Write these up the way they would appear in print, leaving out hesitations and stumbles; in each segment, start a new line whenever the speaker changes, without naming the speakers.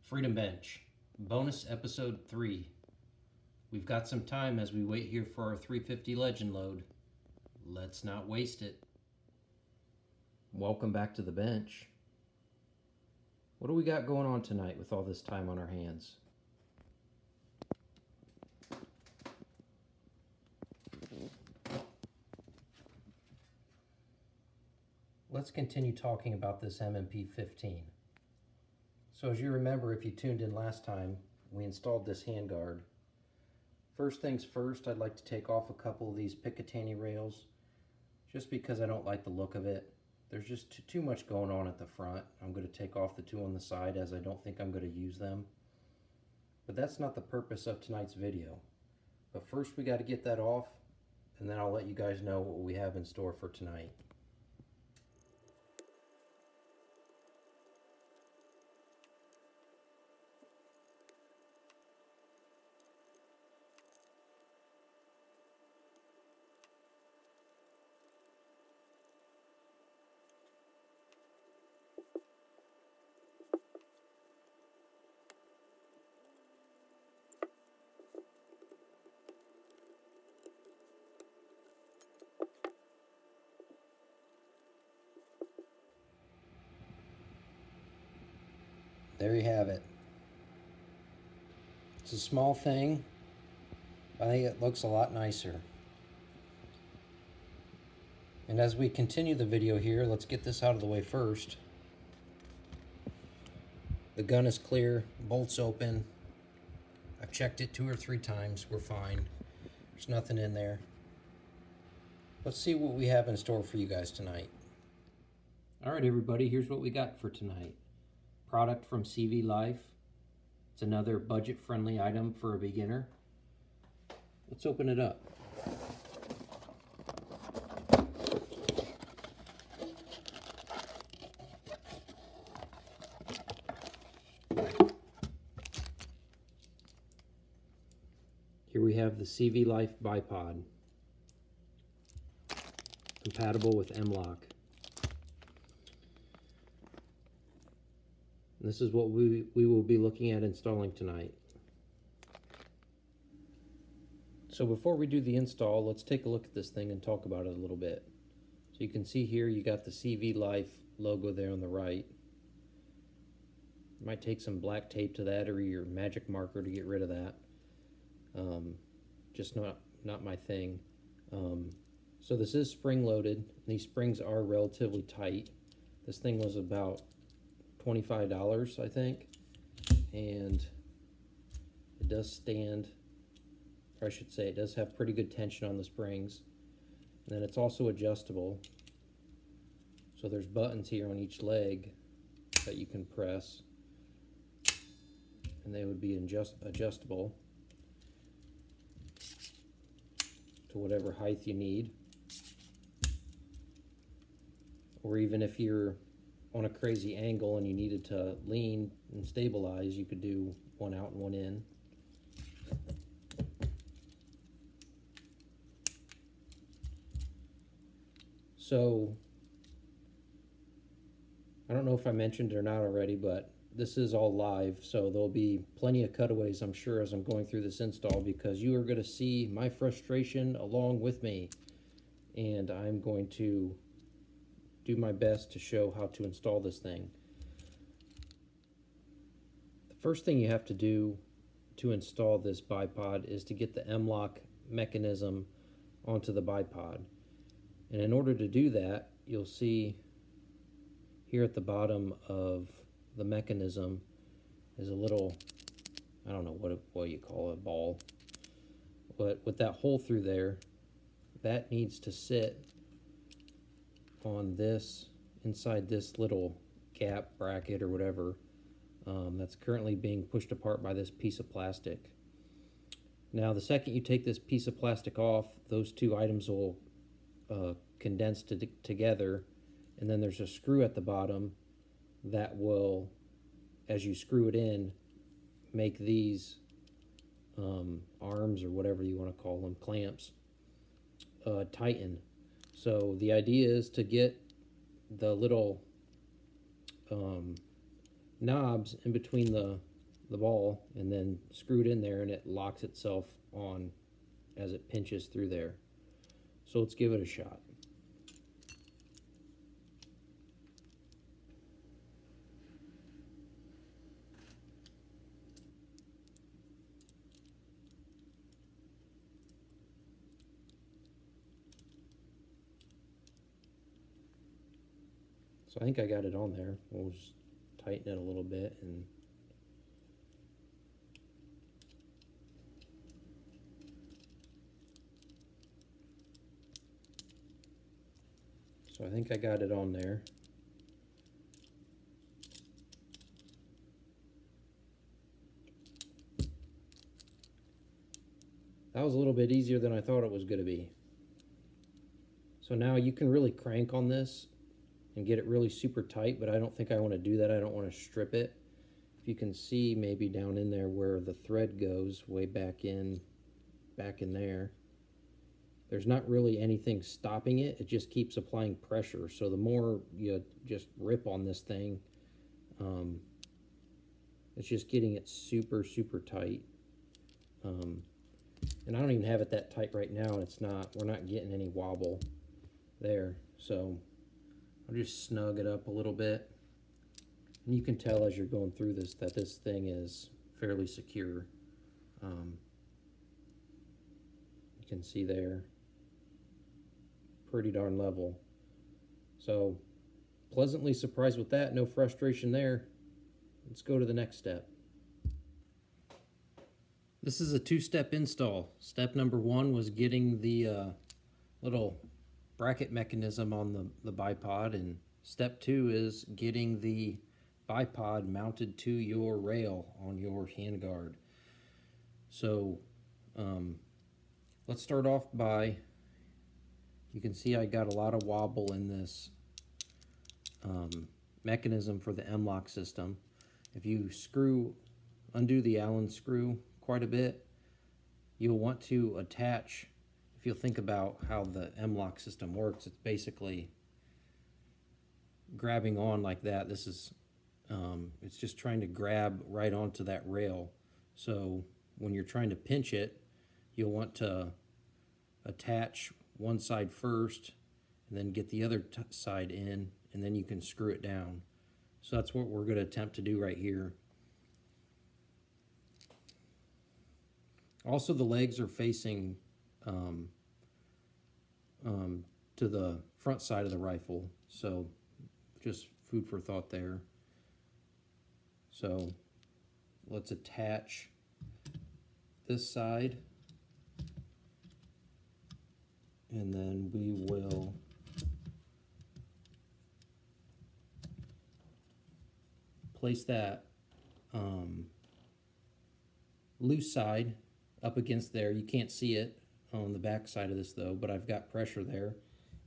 Freedom Bench, bonus episode 3. We've got some time as we wait here for our 350 legend load. Let's not waste it. Welcome back to the bench. What do we got going on tonight with all this time on our hands? Let's continue talking about this MMP 15. So as you remember, if you tuned in last time, we installed this handguard. First things first, I'd like to take off a couple of these Picatinny rails, just because I don't like the look of it. There's just too much going on at the front. I'm going to take off the two on the side as I don't think I'm going to use them. But that's not the purpose of tonight's video. But first we got to get that off, and then I'll let you guys know what we have in store for tonight. There you have it. It's a small thing. I think it looks a lot nicer. And as we continue the video here, let's get this out of the way first. The gun is clear, bolts open. I've checked it 2 or 3 times. We're fine. There's nothing in there. Let's see what we have in store for you guys tonight. All right, everybody, here's what we got for tonight. Product from CV Life. It's another budget-friendly item for a beginner. Let's open it up. Here we have the CV Life bipod, compatible with M-LOK. This is what we will be looking at installing tonight. So before we do the install, let's take a look at this thing and talk about it a little bit. So you can see here you got the CV Life logo there on the right. You might take some black tape to that or your magic marker to get rid of that. Just not my thing. So this is spring loaded. These springs are relatively tight. This thing was about $25, I think, and it does stand, or I should say it does have pretty good tension on the springs. And then it's also adjustable, so there's buttons here on each leg that you can press, and they would be adjustable to whatever height you need, or even if you're on a crazy angle and you needed to lean and stabilize, you could do one out and one in. So I don't know if I mentioned it or not already, but this is all live, so there'll be plenty of cutaways, I'm sure, as I'm going through this install, because you are going to see my frustration along with me, and I'm going to do my best to show how to install this thing. The first thing you have to do to install this bipod is to get the M-LOK mechanism onto the bipod. And in order to do that, you'll see here at the bottom of the mechanism is a little, I don't know what you call it, a ball. But with that hole through there, that needs to sit on this, inside this little gap bracket or whatever that's currently being pushed apart by this piece of plastic. Now the second you take this piece of plastic off, those two items will condense together, and then there's a screw at the bottom that will, as you screw it in, make these arms, or whatever you want to call them, clamps, tighten. So the idea is to get the little knobs in between the the ball and then screw it in there, and it locks itself on as it pinches through there. So let's give it a shot. So I think I got it on there. We'll just tighten it a little bit, and so I think I got it on there. That was a little bit easier than I thought it was going to be. So now you can really crank on this and get it really super tight, but I don't think I want to do that. I don't want to strip it. If you can see maybe down in there where the thread goes, way back in there, there's not really anything stopping it. It just keeps applying pressure. So the more you just rip on this thing, it's just getting it super, super tight. And I don't even have it that tight right now. We're not getting any wobble there. So I'll just snug it up a little bit. And you can tell as you're going through this that this thing is fairly secure. You can see there, pretty darn level. So pleasantly surprised with that. No frustration there. Let's go to the next step. This is a two-step install. Step number one was getting the little bracket mechanism on the bipod, and step two is getting the bipod mounted to your rail on your handguard. So let's start off by, you can see I got a lot of wobble in this mechanism for the M-LOK system. If you undo the Allen screw quite a bit, you'll want to attach, if you'll think about how the M-LOK system works, it's basically grabbing on like that. This is, it's just trying to grab right onto that rail. So when you're trying to pinch it, you'll want to attach one side first and then get the other side in, and then you can screw it down. So that's what we're going to attempt to do right here. Also, the legs are facing to the front side of the rifle, so just food for thought there. So let's attach this side, and then we will place that loose side up against there. You can't see it on the back side of this though, but I've got pressure there.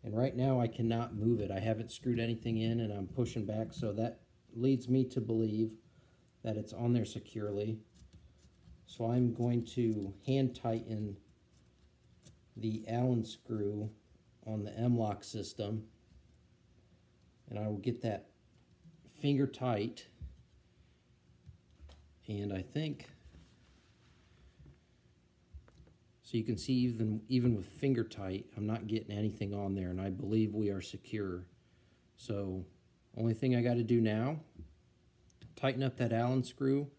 And right now I cannot move it. I haven't screwed anything in and I'm pushing back, so that leads me to believe that it's on there securely. So I'm going to hand tighten the Allen screw on the M-LOK system, and I will get that finger tight. And I think, so you can see even with finger tight, I'm not getting anything on there, and I believe we are secure. So only thing I got to do now, tighten up that Allen screw,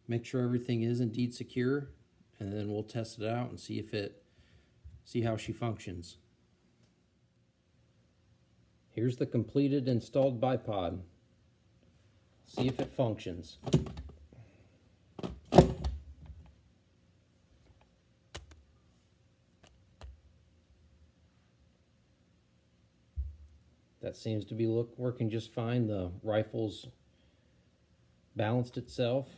make sure everything is indeed secure, and then we'll test it out and see how she functions. Here's the completed installed bipod. See if it functions. That seems to be working just fine. The rifle's balanced itself.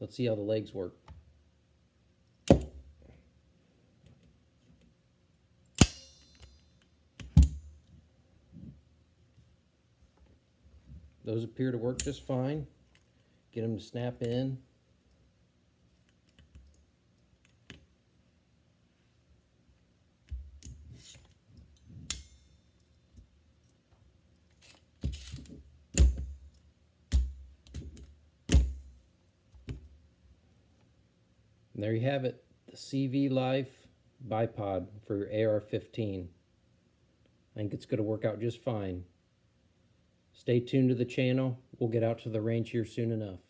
Let's see how the legs work. Those appear to work just fine. Get them to snap in. And there you have it, the CV Life bipod for your AR-15. I think it's going to work out just fine. Stay tuned to the channel. We'll get out to the range here soon enough.